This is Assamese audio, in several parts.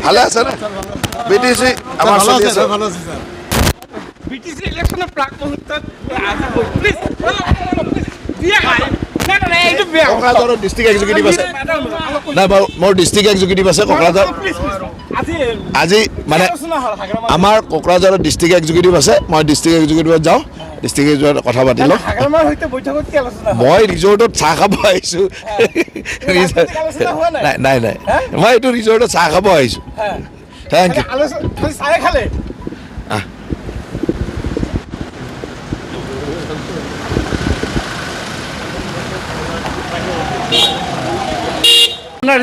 ভালে আছে না বিটিসি আমাৰ চলি আছে বিটিসি ইলেকশনেৰ প্ৰাক মুহূৰ্তত প্লিজ কোকৰাঝাৰৰ ডিষ্ট্ৰিক্ট এক্সিকিউটিভ আছে নাই মোৰ ডিষ্ট্ৰিক্ট এক্সিকিউটিভ আছে কোকৰাঝাৰ আজি মানে আমাৰ কোকৰাঝাৰৰ ডিষ্ট্ৰিক্ট এক্সিকিউটিভ আছে মই ডিষ্ট্ৰিক্ট এক্সিকিউটিভত যাওঁ ডিষ্ট্ৰিক্ট এক্সিকিউটিভত কথা পাতি লওঁ মই ৰিজৰ্টত চাহ খাব আহিছোঁ নাই নাই মই এইটো ৰিজৰ্টত চাহ খাব আহিছোঁ থেংক ইউ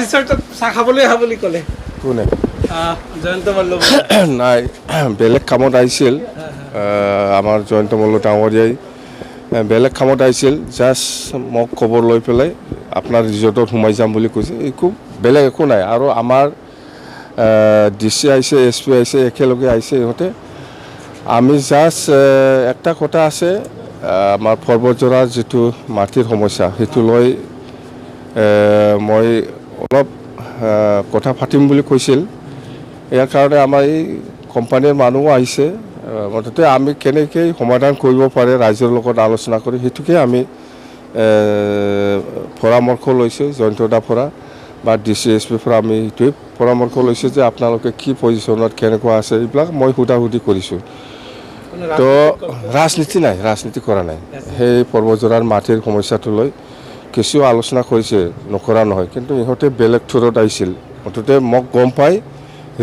ৰিচৰ্টত চাহ খাবলৈ অহা বুলি ক'লে কোনে জয়ন্ত মল্ল নাই বেলেগ কামত আহিছিল আমাৰ জয়ন্ত মল্ল ডাঙৰীয়াই বেলেগ কামত আহিছিল জাষ্ট মোক খবৰ লৈ পেলাই আপোনাৰ ৰিজৰ্টত সোমাই যাম বুলি কৈছে একো বেলেগ একো নাই আৰু আমাৰ DC আহিছে SP আহিছে একেলগে আহিছে ইহঁতে আমি জাষ্ট একটা কথা আছে আমাৰ পৰ্বতজোৰাৰ যিটো মাটিৰ সমস্যা সেইটো লৈ মই অলপ কথা পাতিম বুলি কৈছিল ইয়াৰ কাৰণে আমাৰ এই কোম্পানীৰ মানুহো আহিছে মুঠতে আমি কেনেকৈ সমাধান কৰিব পাৰে ৰাইজৰ লগত আলোচনা কৰি সেইটোকে আমি পৰামৰ্শ লৈছোঁ জয়ন্তদাৰ পৰা বা DC SP পৰা আমি সেইটোৱে পৰামৰ্শ লৈছোঁ যে আপোনালোকে কি পজিশ্যনত কেনেকুৱা আছে এইবিলাক মই সোধাসুধি কৰিছোঁ তো ৰাজনীতি কৰা নাই সেই পৰ্বতজোৰাৰ মাটিৰ সমস্যাটো লৈ কিছু আলোচনা কৰিছে নকৰা নহয় কিন্তু ইহঁতে বেলেগ থ্ৰুত আহিছিল মুঠতে মোক গম পাই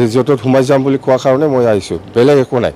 ৰিজৰ্টত সোমাই যাম বুলি কোৱাৰ কাৰণে মই আহিছোঁ বেলেগ একো নাই